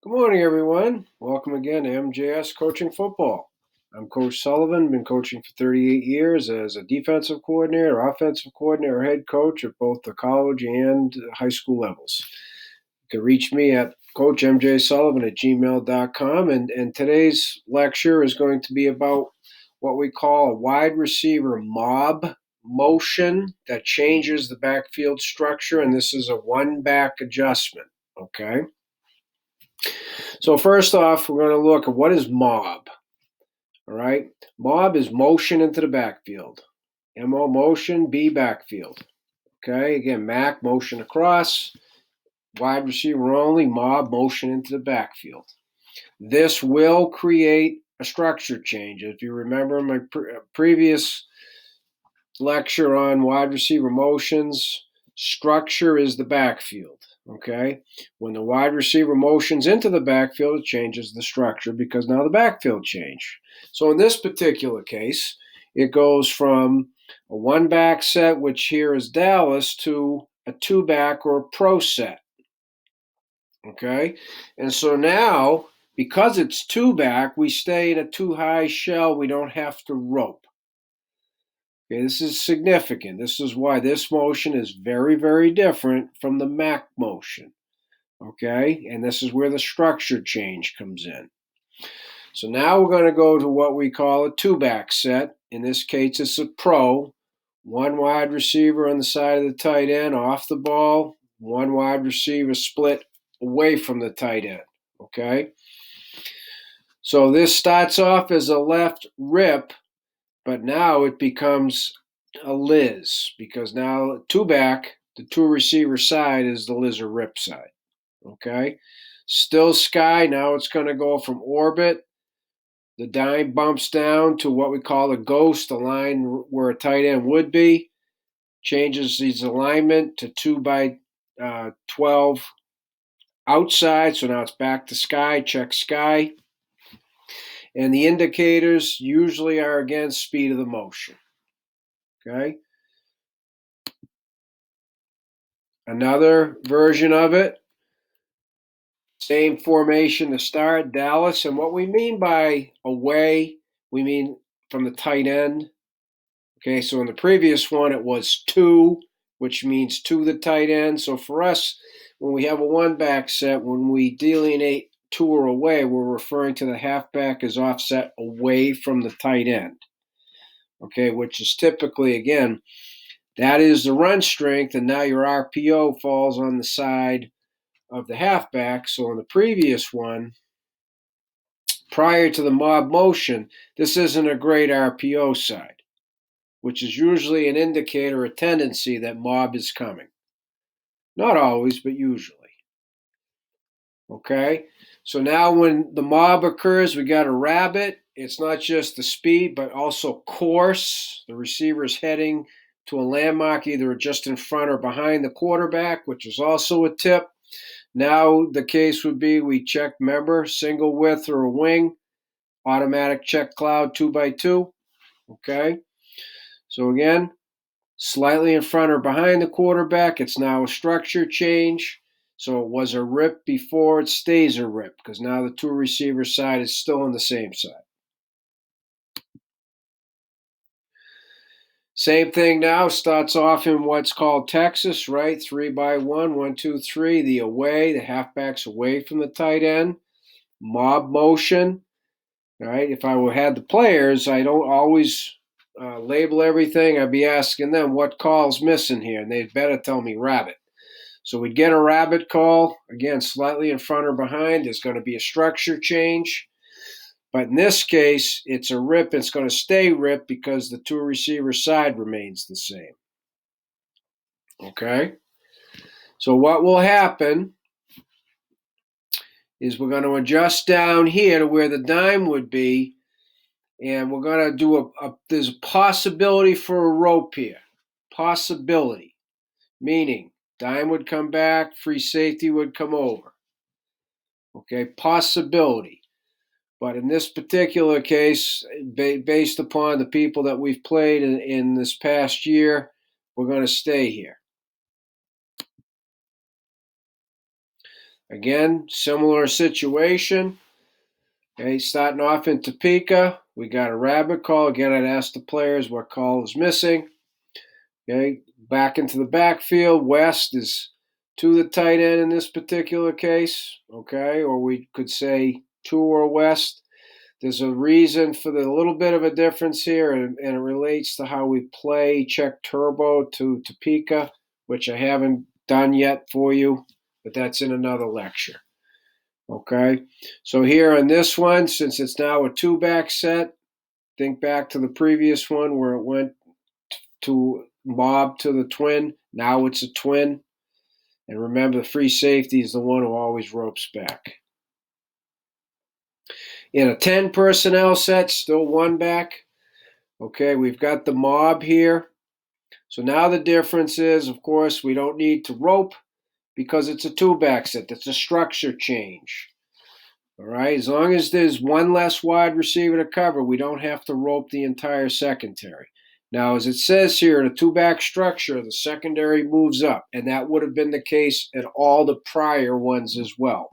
Good morning, everyone. Welcome again to MJS Coaching Football. I'm Coach Sullivan, been coaching for 38 years as a defensive coordinator, offensive coordinator, head coach at both the college and high school levels. You can reach me at coachmjsullivan@gmail.com. And today's lecture is going to be about what we call a wide receiver mob motion that changes the backfield structure, and this is a one-back adjustment, okay? So first off, we're going to look at what is mob. All right, mob is motion into the backfield. MO motion, B backfield. Okay, again, MAC motion across, wide receiver only, mob motion into the backfield. This will create a structure change. If you remember my previous lecture on wide receiver motions, structure is the backfield. Okay, when the wide receiver motions into the backfield, it changes the structure because now the backfield changed. So in this particular case, it goes from a one back set, which here is Dallas, to a two back or a pro set. Okay, and so now because it's two back, we stay in a two high shell. We don't have to rope. Okay, this is significant. This is why this motion is very, very different from the MAC motion. Okay, and this is where the structure change comes in. So now we're going to go to what we call a two-back set. In this case, it's a pro. One wide receiver on the side of the tight end off the ball, one wide receiver split away from the tight end. Okay, so this starts off as a left rip, but now it becomes a Liz because now two back, the two receiver side is the Liz or rip side. Okay. Still sky. Now it's going to go from orbit. The dime bumps down to what we call a ghost, a line where a tight end would be. Changes his alignment to 2 by 12 outside. So now it's back to sky, check sky. And the indicators usually are again speed of the motion. Okay. Another version of it, same formation to start, Dallas. And what we mean by away, we mean from the tight end. Okay, so in the previous one, it was two, which means to the tight end. So for us, when we have a one back set, when we delineate to or away, we're referring to the halfback as offset away from the tight end. Okay, which is typically, again, that is the run strength, and now your RPO falls on the side of the halfback. So in the previous one, prior to the mob motion, this isn't a great RPO side, which is usually an indicator, a tendency that mob is coming. Not always, but usually. Okay, so now when the mob occurs, we got a rabbit. It's not just the speed, but also course. The receiver is heading to a landmark either just in front or behind the quarterback, which is also a tip. Now the case would be we check member, single width or a wing, automatic check cloud 2x2. Okay. So again, slightly in front or behind the quarterback, it's now a structure change. So it was a rip before, it stays a rip because now the two receiver side is still on the same side. Same thing now, starts off in what's called Texas, right? 3x1, 1, 2, 3. The away, the halfback's away from the tight end. Mob motion, all right? If I had the players, I don't always label everything. I'd be asking them what call's missing here, and they'd better tell me rabbit. So we'd get a rabbit call, again, slightly in front or behind. There's going to be a structure change. But in this case, it's a rip. It's going to stay rip because the two receiver side remains the same. Okay? So what will happen is we're going to adjust down here to where the dime would be, and we're going to do there's a possibility for a rope here. Possibility, meaning dime would come back, free safety would come over. Okay, possibility. But in this particular case, based upon the people that we've played in this past year, we're going to stay here. Again, similar situation. Okay, starting off in Topeka, we got a rabbit call. Again, I'd ask the players what call is missing. Okay, back into the backfield. West is to the tight end in this particular case. Okay, or we could say to or west. There's a reason for the little bit of a difference here, and it relates to how we play check turbo to Topeka, which I haven't done yet for you, but that's in another lecture. Okay, so here on this one, since it's now a two-back set, think back to the previous one where it went to mob to the twin. Now it's a twin. And remember, the free safety is the one who always ropes back. In a 10 personnel set, still one back. Okay, we've got the mob here. So now the difference is, of course, we don't need to rope because it's a two-back set. It's a structure change. All right, as long as there's one less wide receiver to cover, we don't have to rope the entire secondary. Now, as it says here, in a two-back structure, the secondary moves up, and that would have been the case in all the prior ones as well.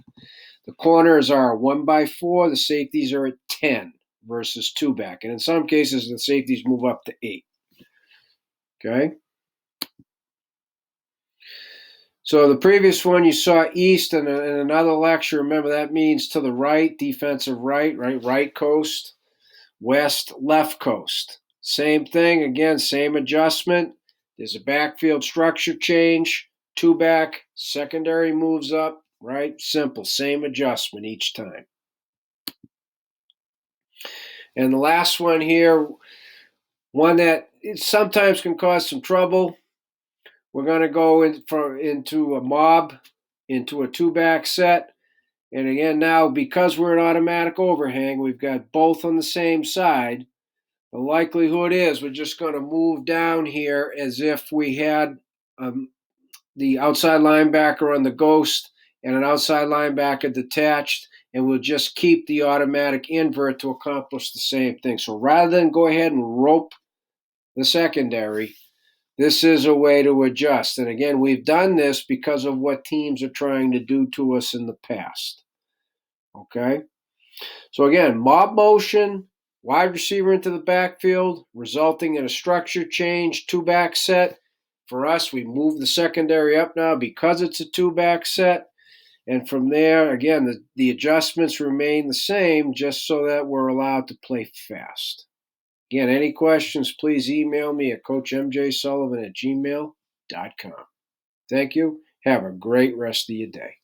The corners are 1x4, the safeties are at 10 versus two-back, and in some cases, the safeties move up to 8. Okay? So the previous one you saw east in another lecture. Remember, that means to the right, defensive right coast, west, left coast. Same thing, again, same adjustment. There's a backfield structure change, two back, secondary moves up, right? Simple, same adjustment each time. And the last one here, one that sometimes can cause some trouble. We're going to go into a mob, into a two-back set. And again, now, because we're an automatic overhang, we've got both on the same side. The likelihood is we're just going to move down here as if we had the outside linebacker on the ghost and an outside linebacker detached, and we'll just keep the automatic invert to accomplish the same thing. So rather than go ahead and rope the secondary, this is a way to adjust. And again, we've done this because of what teams are trying to do to us in the past. Okay? So again, mob motion, wide receiver into the backfield, resulting in a structure change, two-back set. For us, we move the secondary up now because it's a two-back set. And from there, again, the adjustments remain the same just so that we're allowed to play fast. Again, any questions, please email me at coachmjsullivan@gmail.com. Thank you. Have a great rest of your day.